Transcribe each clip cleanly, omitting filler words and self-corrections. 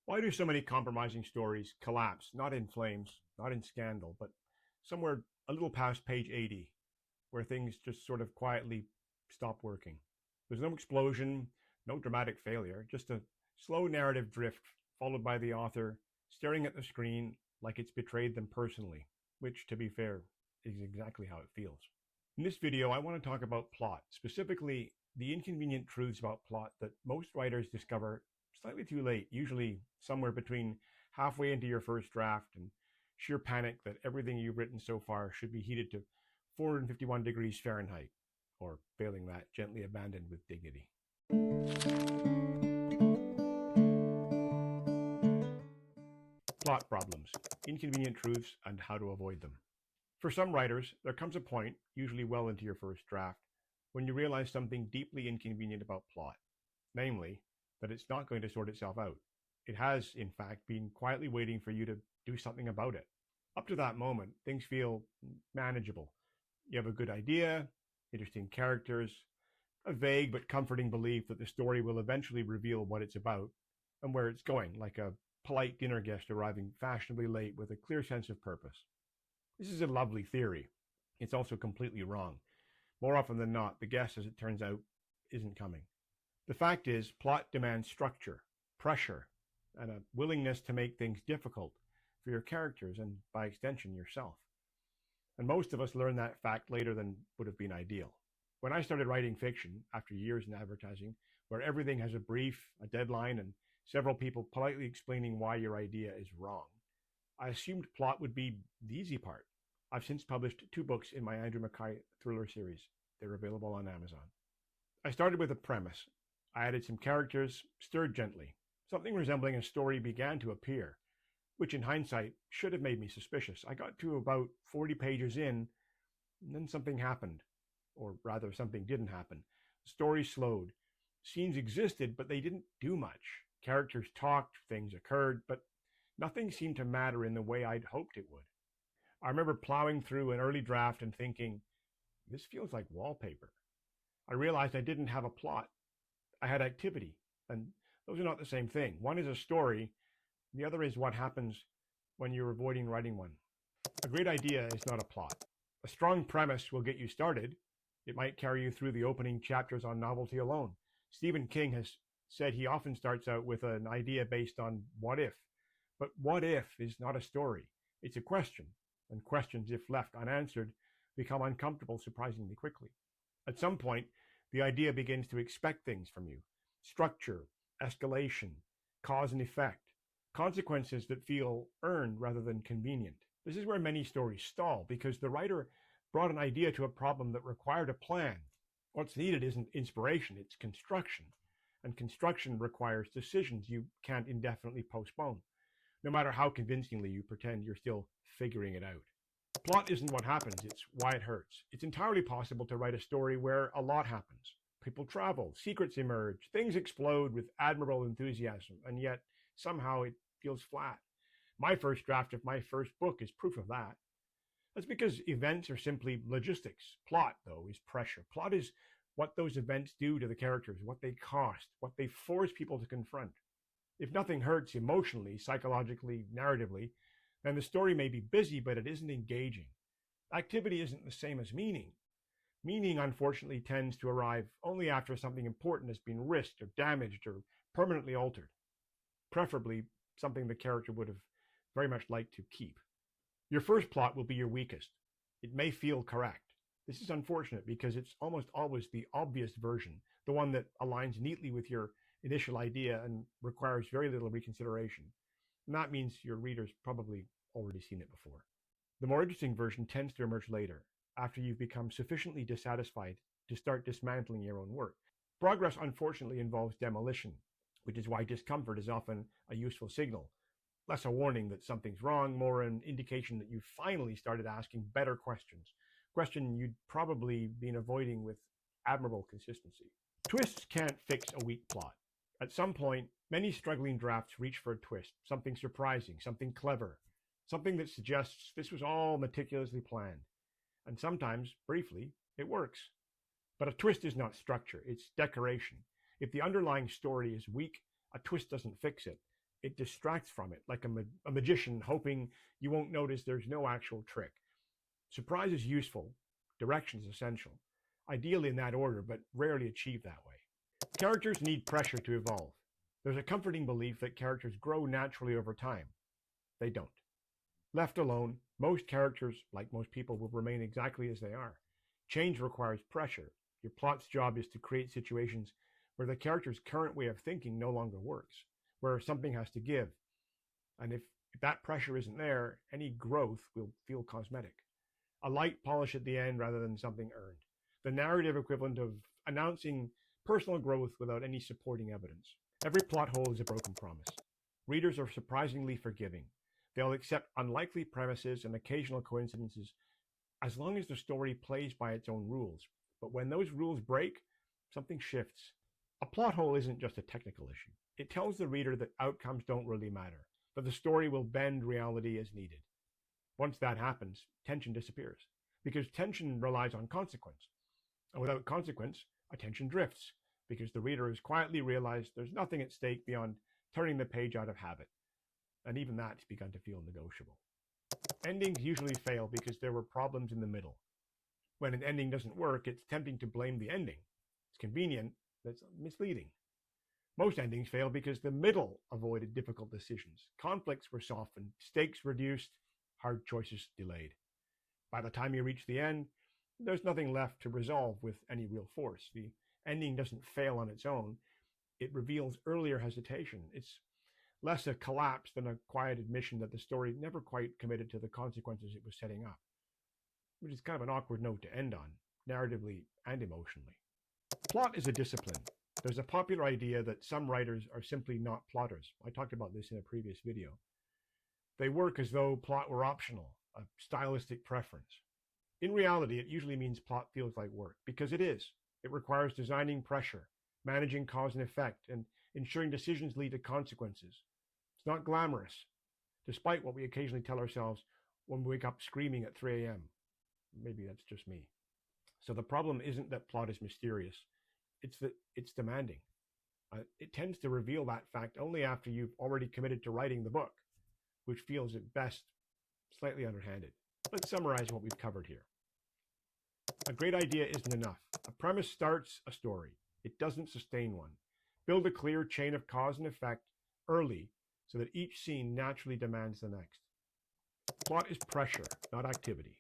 Why do so many compromising stories collapse, not in flames, not in scandal, but somewhere a little past page 80, where things just sort of quietly stop working? There's no explosion, no dramatic failure, just a slow narrative drift followed by the author staring at the screen like it's betrayed them personally, which, to be fair, is exactly how it feels. In this video, I want to talk about plot, specifically the inconvenient truths about plot that most writers discover slightly too late, usually somewhere between halfway into your first draft and sheer panic that everything you've written so far should be heated to 451 degrees Fahrenheit, or failing that, gently abandoned with dignity. Plot problems, inconvenient truths, and how to avoid them. For some writers, there comes a point, usually well into your first draft, when you realize something deeply inconvenient about plot, namely, that it's not going to sort itself out. It has, in fact, been quietly waiting for you to do something about it. Up to that moment, things feel manageable. You have a good idea, interesting characters, a vague but comforting belief that the story will eventually reveal what it's about and where it's going, like a polite dinner guest arriving fashionably late with a clear sense of purpose. This is a lovely theory. It's also completely wrong. More often than not, the guest, as it turns out, isn't coming. The fact is, plot demands structure, pressure, and a willingness to make things difficult for your characters and, by extension, yourself. And most of us learn that fact later than would have been ideal. When I started writing fiction, after years in advertising, where everything has a brief, a deadline, and several people politely explaining why your idea is wrong, I assumed plot would be the easy part. I've since published 2 books in my Andrew MacKay thriller series. They're available on Amazon. I started with a premise. I added some characters, stirred gently. Something resembling a story began to appear, which in hindsight should have made me suspicious. I got to about 40 pages in, and then something happened. Or rather, something didn't happen. The story slowed. Scenes existed, but they didn't do much. Characters talked, things occurred, but nothing seemed to matter in the way I'd hoped it would. I remember plowing through an early draft and thinking, this feels like wallpaper. I realized I didn't have a plot. I had activity, and those are not the same thing. One is a story, the other is what happens when you're avoiding writing one. A great idea is not a plot. A strong premise will get you started. It might carry you through the opening chapters on novelty alone. Stephen King has said he often starts out with an idea based on what if. But what if is not a story. It's a question, and questions, if left unanswered, become uncomfortable surprisingly quickly. At some point, the idea begins to expect things from you. Structure, escalation, cause and effect, consequences that feel earned rather than convenient. This is where many stories stall, because the writer brought an idea to a problem that required a plan. What's needed isn't inspiration, it's construction. And construction requires decisions you can't indefinitely postpone, no matter how convincingly you pretend you're still figuring it out. Plot isn't what happens, it's why it hurts. It's entirely possible to write a story where a lot happens. People travel, secrets emerge, things explode with admirable enthusiasm, and yet somehow it feels flat. My first draft of my first book is proof of that. That's because events are simply logistics. Plot, though, is pressure. Plot is what those events do to the characters, what they cost, what they force people to confront. If nothing hurts emotionally, psychologically, narratively, then the story may be busy, but it isn't engaging. Activity isn't the same as meaning. Meaning, unfortunately, tends to arrive only after something important has been risked or damaged or permanently altered. Preferably, something the character would have very much liked to keep. Your first plot will be your weakest. It may feel correct. This is unfortunate because it's almost always the obvious version, the one that aligns neatly with your initial idea and requires very little reconsideration. And that means your reader's probably already seen it before. The more interesting version tends to emerge later, after you've become sufficiently dissatisfied to start dismantling your own work. Progress, unfortunately, involves demolition, which is why discomfort is often a useful signal. Less a warning that something's wrong, more an indication that you've finally started asking better questions. Questions you'd probably been avoiding with admirable consistency. Twists can't fix a weak plot. At some point, many struggling drafts reach for a twist, something surprising, something clever, something that suggests this was all meticulously planned. And sometimes, briefly, it works. But a twist is not structure, it's decoration. If the underlying story is weak, a twist doesn't fix it. It distracts from it, like a magician hoping you won't notice there's no actual trick. Surprise is useful, direction is essential, ideally in that order, but rarely achieved that way. Characters need pressure to evolve. There's a comforting belief that characters grow naturally over time. They don't. Left alone, most characters, like most people, will remain exactly as they are. Change requires pressure. Your plot's job is to create situations where the character's current way of thinking no longer works, where something has to give. And if that pressure isn't there, any growth will feel cosmetic. A light polish at the end rather than something earned. The narrative equivalent of announcing personal growth without any supporting evidence. Every plot hole is a broken promise. Readers are surprisingly forgiving. They'll accept unlikely premises and occasional coincidences as long as the story plays by its own rules. But when those rules break, something shifts. A plot hole isn't just a technical issue. It tells the reader that outcomes don't really matter, that the story will bend reality as needed. Once that happens, tension disappears, because tension relies on consequence. And without consequence, attention drifts, because the reader has quietly realized there's nothing at stake beyond turning the page out of habit. And even that's begun to feel negotiable. Endings usually fail because there were problems in the middle. When an ending doesn't work, it's tempting to blame the ending. It's convenient, but it's misleading. Most endings fail because the middle avoided difficult decisions. Conflicts were softened, stakes reduced, hard choices delayed. By the time you reach the end, there's nothing left to resolve with any real force. The ending doesn't fail on its own. It reveals earlier hesitation. It's less a collapse than a quiet admission that the story never quite committed to the consequences it was setting up, which is kind of an awkward note to end on, narratively and emotionally. Plot is a discipline. There's a popular idea that some writers are simply not plotters. I talked about this in a previous video. They work as though plot were optional, a stylistic preference. In reality, it usually means plot feels like work, because it is. It requires designing pressure, managing cause and effect, and ensuring decisions lead to consequences. It's not glamorous, despite what we occasionally tell ourselves when we wake up screaming at 3 a.m. Maybe that's just me. So the problem isn't that plot is mysterious. It's that it's demanding. It tends to reveal that fact only after you've already committed to writing the book, which feels at best slightly underhanded. Let's summarize what we've covered here. A great idea isn't enough. A premise starts a story. It doesn't sustain one. Build a clear chain of cause and effect early so that each scene naturally demands the next. Plot is pressure, not activity.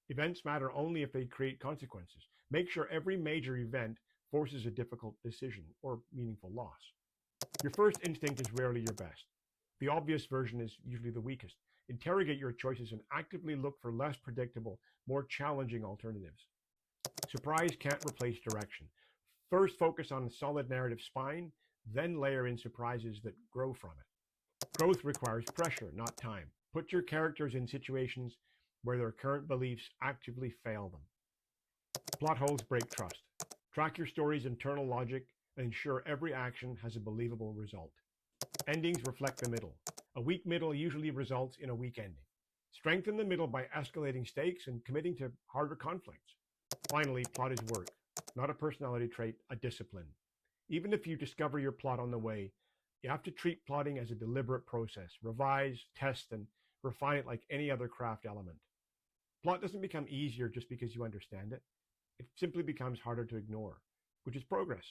Events matter only if they create consequences. Make sure every major event forces a difficult decision or meaningful loss. Your first instinct is rarely your best. The obvious version is usually the weakest. Interrogate your choices and actively look for less predictable, more challenging alternatives. Surprise can't replace direction. First focus on a solid narrative spine, then layer in surprises that grow from it. Growth requires pressure, not time. Put your characters in situations where their current beliefs actively fail them. Plot holes break trust. Track your story's internal logic and ensure every action has a believable result. Endings reflect the middle. A weak middle usually results in a weak ending. Strengthen the middle by escalating stakes and committing to harder conflicts. Finally, plot is work, not a personality trait, a discipline. Even if you discover your plot on the way, you have to treat plotting as a deliberate process. Revise, test, and refine it like any other craft element. Plot doesn't become easier just because you understand it. It simply becomes harder to ignore, which is progress.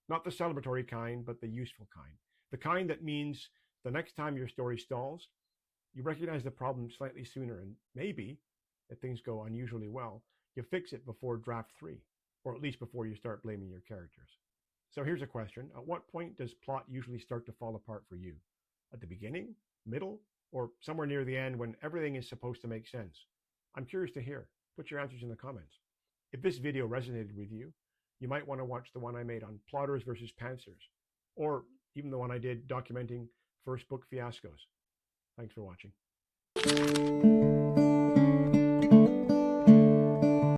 Not the celebratory kind, but the useful kind. The kind that means the next time your story stalls, you recognize the problem slightly sooner, and maybe, if things go unusually well, you fix it before draft 3, or at least before you start blaming your characters. So here's a question. At what point does plot usually start to fall apart for you? At the beginning, middle, or somewhere near the end when everything is supposed to make sense? I'm curious to hear. Put your answers in the comments. If this video resonated with you, you might want to watch the one I made on plotters versus pantsers, or even the one I did documenting first book fiascos. Thanks for watching.